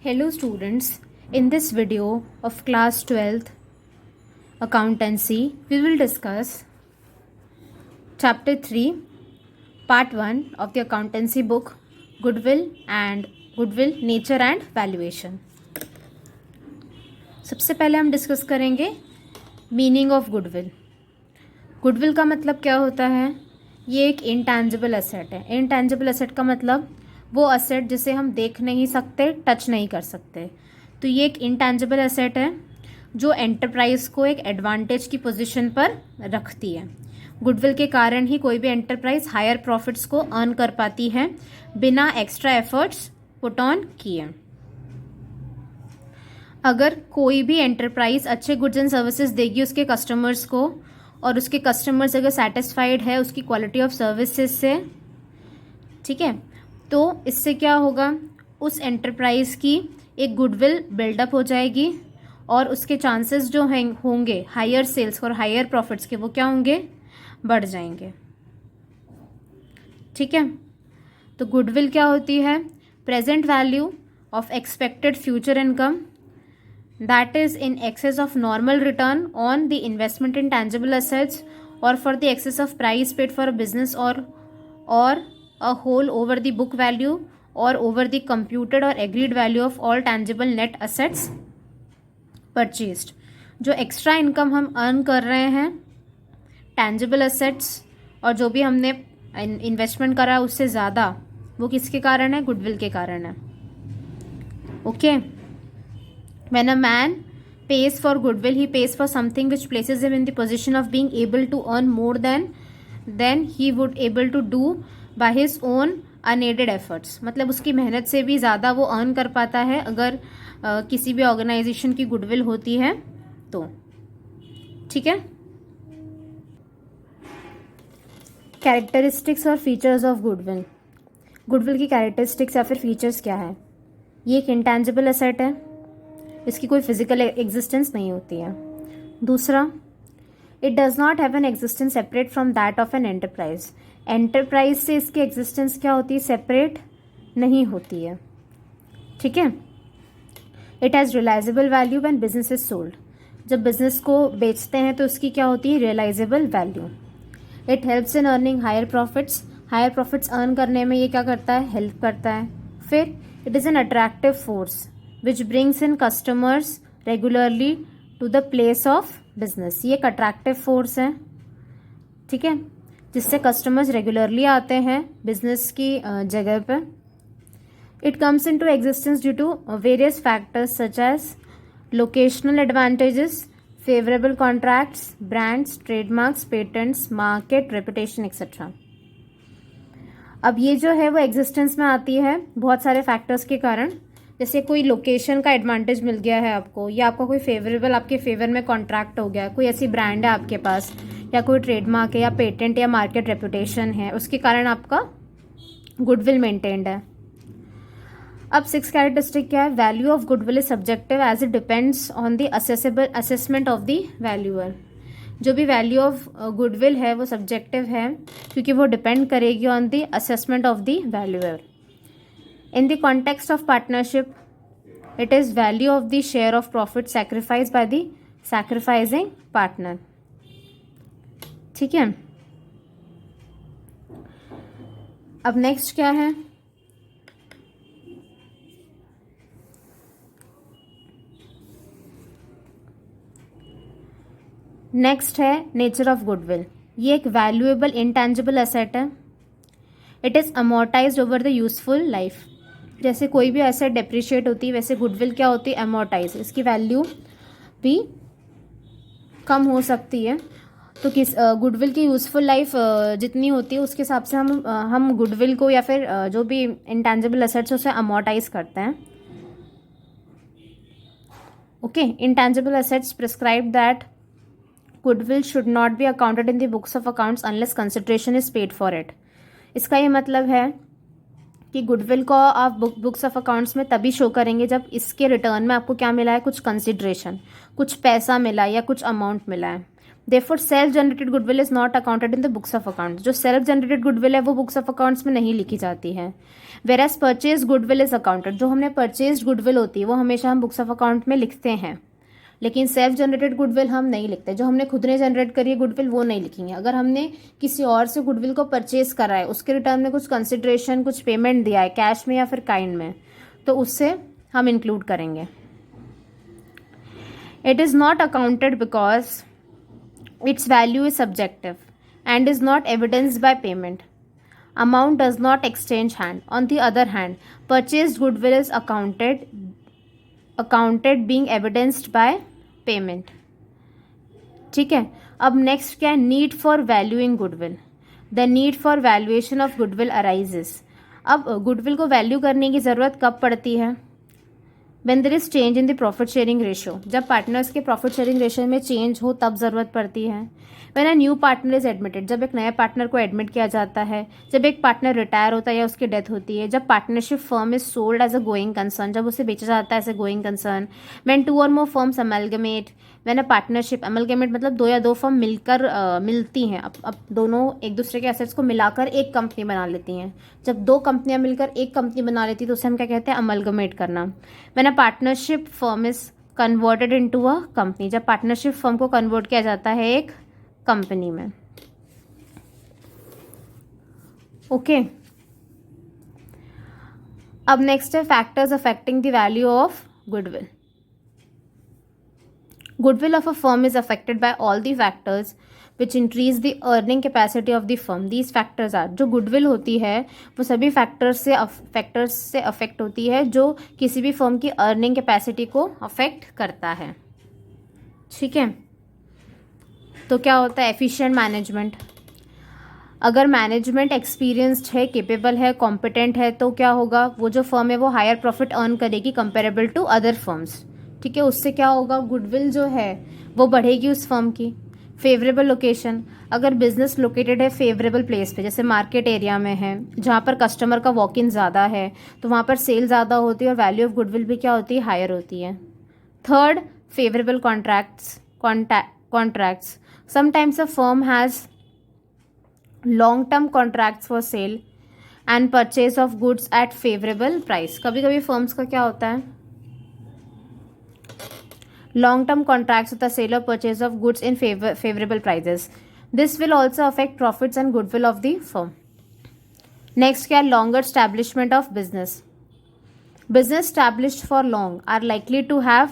Hello students, in this video of class 12th accountancy, we will discuss chapter 3 part 1 of the accountancy book Goodwill Nature and Valuation. सबसे पहले हम discuss करेंगे meaning of goodwill. Goodwill का मतलब क्या होता है? ये एक इंटैंजिबल एसेट है. इंटैंजिबल एसेट का मतलब वो एसेट जिसे हम देख नहीं सकते, टच नहीं कर सकते. तो ये एक इंटैंजिबल एसेट है जो एंटरप्राइज को एक एडवांटेज की पोजीशन पर रखती है. गुडविल के कारण ही कोई भी एंटरप्राइज हायर प्रॉफिट्स को अर्न कर पाती है बिना एक्स्ट्रा एफर्ट्स पुट ऑन किए. अगर कोई भी एंटरप्राइज अच्छे गुड्स एंड सर्विसेज देगी उसके कस्टमर्स को और उसके कस्टमर्स अगर सेटिस्फाइड है उसकी क्वालिटी ऑफ सर्विसेज से, ठीक है, तो इससे क्या होगा, उस एंटरप्राइज की एक गुडविल बिल्डअप हो जाएगी और उसके चांसेस जो होंगे हायर सेल्स और हायर प्रॉफिट्स के, वो क्या होंगे, बढ़ जाएंगे. ठीक है. तो गुडविल क्या होती है? Present value of expected future income that is in excess of normal return on the investment in tangible assets or for the excess of price paid for a business or a whole over the book value or over the computed or agreed value of all tangible net assets purchased. जो extra income हम earn कर रहे हैं tangible assets और जो भी हमने investment करा उससे ज़्यादा, वो किसके कारण है? गुडविल के कारण है. Okay. When a man pays for goodwill, he pays for something which places him in the position of being able to earn more than he would able to do by his own unaided efforts. मतलब उसकी मेहनत से भी ज़्यादा वो earn कर पाता है अगर किसी भी ऑर्गेनाइजेशन की गुडविल होती है तो. ठीक है. कैरेक्टरिस्टिक्स और फीचर्स ऑफ गुडविल. गुडविल की कैरेक्टरिस्टिक्स या फिर फीचर्स क्या है? ये एक इंटैंजिबल एसेट है, इसकी कोई फिजिकल एग्जिस्टेंस नहीं होती है. दूसरा, it does not have an existence separate from that of an enterprise. Enterprise से इसकी एग्जिस्टेंस क्या होती है? सेपरेट नहीं होती है. ठीक है. It has realisable value when business is sold. जब बिजनेस को बेचते हैं तो उसकी क्या होती है? Realisable value. It helps in earning higher profits. Higher profits earn करने में ये क्या करता है? हेल्प करता है. फिर it is an attractive force which brings in customers regularly to the place of business. ये एक अट्रैक्टिव फोर्स है, ठीक है, जिससे कस्टमर्स रेगुलरली आते हैं बिजनेस की जगह पर. It comes into existence due to various factors such as locational advantages, favourable contracts, brands, trademarks, patents, market reputation etcetera. अब ये जो है वो एग्जिस्टेंस में आती है बहुत सारे फैक्टर्स के कारण. जैसे कोई लोकेशन का एडवांटेज मिल गया है आपको, या आपका कोई फेवरेबल आपके फेवर में कॉन्ट्रैक्ट हो गया, कोई ऐसी ब्रांड है आपके पास, या कोई ट्रेडमार्क है, या पेटेंट या मार्केट रेपुटेशन है, उसके कारण आपका गुडविल मेंटेन्ड है. अब 6 कैरेक्टरिस्टिक क्या है? Value of goodwill is subjective as it depends on the assessment of the valuer. जो भी वैल्यू ऑफ गुडविल है वो सब्जेक्टिव है क्योंकि वो डिपेंड करेगी on the assessment of the valuer. In the context of partnership, it is value of the share of profit sacrificed by the sacrificing partner. ठीक है. अब नेक्स्ट क्या है? नेक्स्ट है नेचर ऑफ गुडविल. ये एक वैल्यूएबल इंटैंजिबल एसेट है. It is amortised over the useful life. जैसे कोई भी एसेट डेप्रिशिएट होती है वैसे गुडविल क्या होती है? अमोर्टाइज. इसकी वैल्यू भी कम हो सकती है. तो गुडविल की यूजफुल लाइफ जितनी होती है उसके हिसाब से हम गुडविल को या फिर जो भी इंटैंजिबल एसेट्स उसे अमोर्टाइज करते हैं. Okay. Intangible assets prescribe that goodwill should not be accounted in the books of accounts unless consideration is paid for it. इसका ये मतलब है कि गुडविल को आप बुक्स ऑफ अकाउंट्स में तभी शो करेंगे जब इसके रिटर्न में आपको क्या मिला है? कुछ कंसिडरेशन, कुछ पैसा मिला है या कुछ अमाउंट मिला है. Therefore self generated goodwill is not accounted in the books of accounts. जो सेल्फ जनरेटेड गुडविल है वो बुक्स ऑफ अकाउंट्स में नहीं लिखी जाती है। Whereas purchase goodwill is accounted. जो हमने परचेज गुडविल होती है वो हमेशा हम बुक्स ऑफ अकाउंट में लिखते हैं, लेकिन सेल्फ जनरेटेड गुडविल हम नहीं लिखते। जो हमने खुद ने जनरेट करी है गुडविल वो नहीं लिखेंगे। अगर हमने किसी और से गुडविल को परचेज करा है, उसके रिटर्न में कुछ कंसिडरेशन, कुछ पेमेंट दिया है कैश में या फिर काइंड में, तो उससे हम इंक्लूड करेंगे। It is not accounted because its value is subjective and is not evidenced by payment. Amount does not exchange hand. On the other hand, purchased goodwill is accounted being evidenced by payment. ठीक है। अब next क्या है, need for valuing goodwill. The need for valuation of goodwill arises. अब goodwill को value करने की ज़रूरत कब पड़ती है? When there is change in the profit sharing ratio। जब पार्टनर्स के प्रॉफिट शेयरिंग रेशियो में चेंज हो तब ज़रूरत पड़ती है। When a new partner is admitted। जब एक नया पार्टनर को एडमिट किया जाता है, जब एक पार्टनर रिटायर होता है या उसकी डेथ होती है, जब partnership firm is sold as a going concern. जब उसे बेचा जाता है as a going concern. When two or more firms amalgamate। When a partnership amalgamate मतलब दो या दो फर्म मिलकर मिलती हैं, अब दोनों एक दूसरे के एसेट्स को मिलाकर एक कंपनी बना लेती हैं। जब दो कंपनियां मिलकर एक कंपनी बना लेती है तो उसे हम क्या कहते हैं, अमलगमेट करना। When a partnership firm is converted into a company। जब पार्टनरशिप फर्म को कन्वर्ट किया जाता है एक कंपनी में। ओके, अब नेक्स्ट है factors affecting the value of goodwill. Goodwill of a firm is affected by all the factors which increase the earning capacity of the firm. These factors are, जो goodwill होती है वो सभी factors से affect होती है जो किसी भी फर्म की अर्निंग कैपेसिटी को अफेक्ट करता है। ठीक है, तो क्या होता है, एफिशिएंट मैनेजमेंट। अगर मैनेजमेंट एक्सपीरियंस्ड है, केपेबल है, कॉम्पिटेंट है, तो क्या होगा, वो जो फर्म है वो हायर प्रॉफिट अर्न करेगी कंपेरेबल टू अदर फर्म्स। ठीक है, उससे क्या होगा, गुडविल जो है वो बढ़ेगी उस फर्म की। Favourable location. अगर बिजनेस लोकेटेड है फेवरेबल प्लेस पे, जैसे मार्केट एरिया में है जहाँ पर कस्टमर का वॉक इन ज़्यादा है, तो वहाँ पर सेल ज़्यादा होती है और वैल्यू ऑफ गुडविल भी क्या होती है, हायर होती है। Third, favourable contracts. Sometimes a firm has long term contracts for sale and purchase of goods at favourable price. कभी कभी फर्म्स का क्या होता है, लॉन्ग टर्म कॉन्ट्रैक्ट्स होता है, सेल और purchase of goods in favourable prices. This will also affect profits and goodwill of the firm. Next क्या, longer establishment of business. Business established for long are likely to have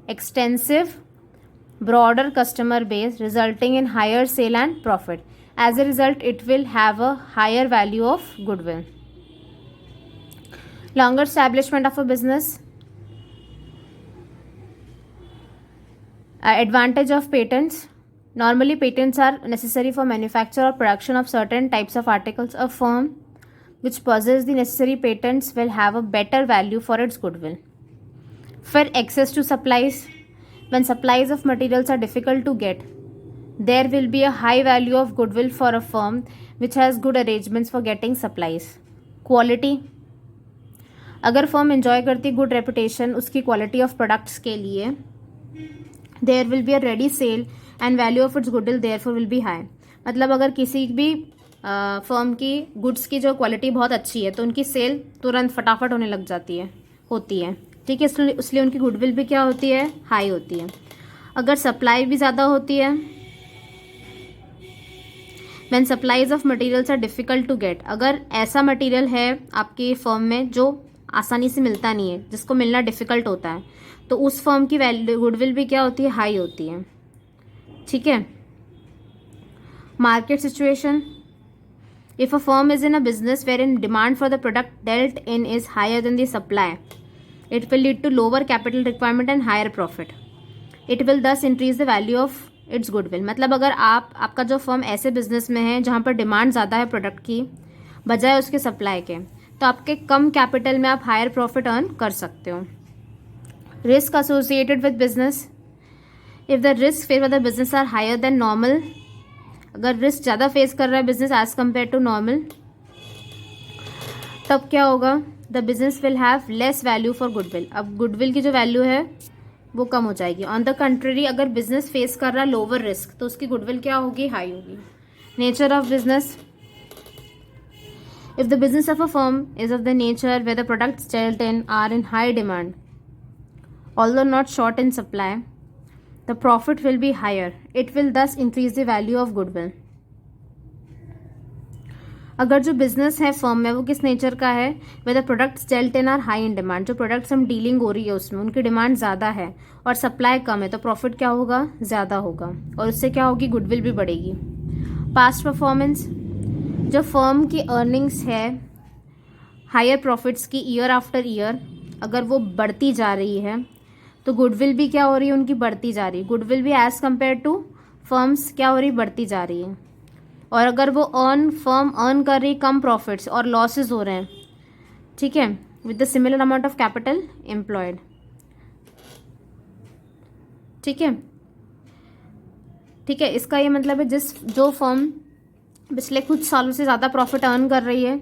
extensive broader customer base resulting in higher sale and profit. As a result, it will have a higher value of goodwill. Longer establishment of a business. Advantage of patents. Normally, patents are necessary for manufacture or production of certain types of articles. A firm which possesses the necessary patents will have a better value for its goodwill. For access to supplies. When supplies of materials are difficult to get, there will be a high value of goodwill for a firm which has good arrangements for getting supplies. Quality. अगर firm enjoy करती good reputation उसकी quality of products के लिए, there will be a ready sale and value of its goodwill therefore will be high. मतलब अगर किसी भी firm की गुड्स की जो क्वालिटी बहुत अच्छी है तो उनकी सेल तुरंत फटाफट होने लग जाती है, होती है। ठीक है, इसलिए उनकी गुडविल भी क्या होती है, हाई होती है। अगर सप्लाई भी ज़्यादा होती है, when supplies of materials are difficult to get, अगर ऐसा मटेरियल है आपकी फर्म में जो आसानी से मिलता नहीं है, जिसको मिलना डिफ़िकल्ट होता है, तो उस फर्म की वैल्यू गुडविल भी क्या होती है, हाई होती है। ठीक है, market situation. If a firm is in a business wherein demand for the product dealt in is higher than the supply, it will lead to lower capital requirement and higher profit. It will thus increase the value of its goodwill. मतलब अगर आपका जो firm ऐसे business में है जहाँ पर demand ज़्यादा है प्रोडक्ट की बजाय उसके सप्लाई के, तो आपके कम कैपिटल में आप हायर प्रॉफिट अर्न कर सकते हो। Risk associated with business. If the risk faced by the business are higher than normal, अगर रिस्क ज़्यादा फेस कर रहा है business as compare to normal, तब क्या होगा, the business will have less value for goodwill. अब गुडविल की जो वैल्यू है वो कम हो जाएगी। ऑन द कंट्री अगर बिजनेस फेस कर रहा है लोअर रिस्क तो उसकी गुडविल क्या होगी, हाई होगी। Nature of business, if the business of a firm is of the nature where the products dealt in are in high demand although not short in supply, the profit will be higher. It will thus increase the value of goodwill. अगर जो business है firm में वो किस nature का है, where the products dealt in are high in demand, जो products हम डीलिंग हो रही है उसमें उनकी डिमांड ज़्यादा है और सप्लाई कम है, तो प्रॉफिट क्या होगा, ज़्यादा होगा और उससे क्या होगी, गुडविल भी बढ़ेगी। पास्ट परफॉर्मेंस, जो फर्म की अर्निंग्स है हायर प्रॉफिट्स की ईयर आफ्टर ईयर अगर वो बढ़ती जा रही है तो गुडविल भी क्या हो रही है, उनकी बढ़ती जा रही है। गुडविल भी एज कंपेयर टू फर्म्स क्या हो रही, बढ़ती जा रही है। और अगर वो फर्म अर्न कर रही कम प्रॉफिट्स और लॉसेस हो रहे हैं, ठीक है, with the similar amount of capital employed, ठीक है, ठीक है। इसका ये मतलब है जो फर्म पिछले कुछ सालों से ज़्यादा प्रॉफिट अर्न कर रही है,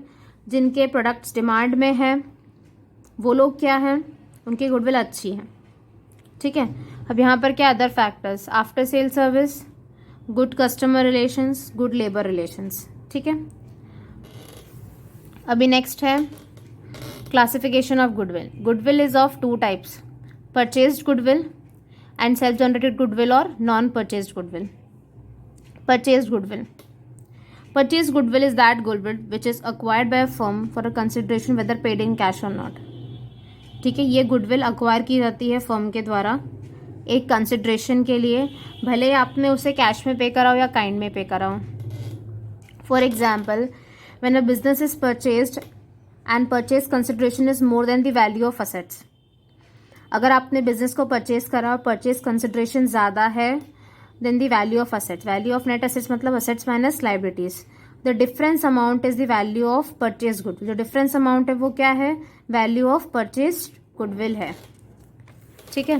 जिनके प्रोडक्ट्स डिमांड में है, वो लोग क्या हैं, उनकी गुडविल अच्छी है, ठीक है। अब यहाँ पर क्या other factors, after sale service, good customer relations, good labour relations, ठीक है। अभी नेक्स्ट है classification of goodwill. Goodwill is of two types, purchased goodwill and self generated goodwill और non purchased goodwill. Purchased goodwill, purchased goodwill is that goodwill which is acquired by a firm for a consideration whether paid in cash or not, ठीक है। ये goodwill acquire की जाती है firm के द्वारा एक कंसिडरेशन के लिए, भले आपने उसे कैश में पे कराओ या काइंड में पे कराओ। For example, when a business is purchased and purchase consideration is more than the value of assets, अगर आपने बिजनेस को परचेज करा और परचेज कंसिडरेशन ज़्यादा है than the value of assets, value of net assets मतलब assets minus liabilities, the difference amount is the value of purchase goodwill. जो difference amount है वो क्या है, वैल्यू ऑफ परचेज गुडविल है, ठीक है।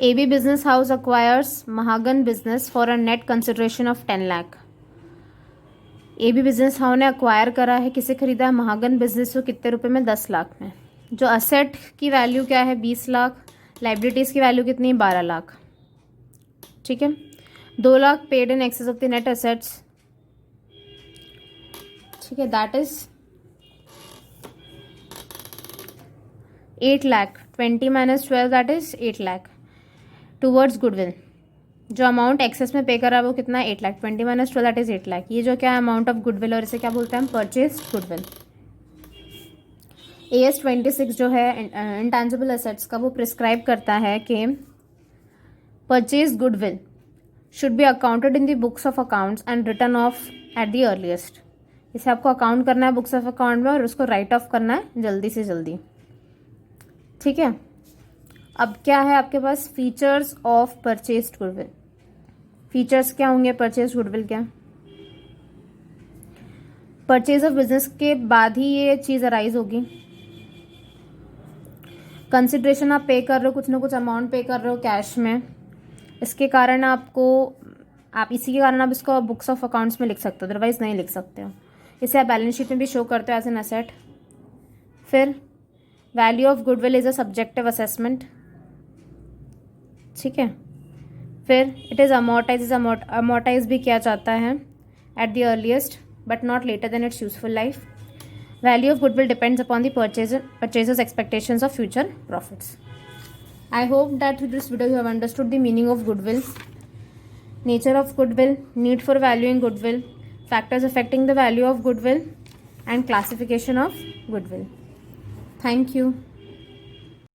AB Business House acquires Mahagan Business for a net consideration of 10 lakh. AB Business House ने acquire करा है, किसे खरीदा है, महागन बिजनेस को, कितने रुपए में, 10 लाख में। जो असेट की वैल्यू क्या है, 20 लाख, लाइबिलिटीज़ की वैल्यू कितनी है, 12 लाख, ठीक है। 2 lakh paid in excess of the net assets, ठीक है, that is 8 lakh, 20 minus 12 that is 8 lakh towards goodwill. जो अमाउंट एक्सेस में पे करा वो कितना है, 8 lakh, 20 minus 12 that is 8 lakh. ये जो क्या है अमाउंट ऑफ गुडविल और इसे क्या बोलते हैं हम, परचेज गुडविल। AS 26 जो है इंटेंजिबल एसेट्स का, वो प्रिस्क्राइब करता है कि purchase goodwill should be accounted in the books of accounts and return of eight the earliest. इसे आपको अकाउंट करना है बुक्स ऑफ अकाउंट में और उसको राइट ऑफ करना है जल्दी से जल्दी, ठीक है। अब क्या है आपके पास, features of purchased goodwill. Features क्या होंगे परचेज गुडविल क्या, परचेज ऑफ बिजनेस के बाद ही ये चीज़ अराइज होगी। कंसिडरेशन आप पे कर रहे हो, कुछ ना कुछ अमाउंट पे कर रहे हो कैश में, इसके कारण इसी के कारण आप इसको बुक्स ऑफ अकाउंट्स में लिख सकते हो, अदरवाइज नहीं लिख सकते हो। इसे आप बैलेंस शीट में भी शो करते हो एज एन असेट। फिर value of goodwill is a subjective assessment, ठीक है। फिर इट इज़ अमोर्टाइज भी किया जाता है at the earliest but not later than its useful life. Value of goodwill depends upon the purchasers expectations of future profits. I hope that with this video you have understood the meaning of goodwill, nature of goodwill, need for valuing goodwill, factors affecting the value of goodwill, and classification of goodwill. Thank you.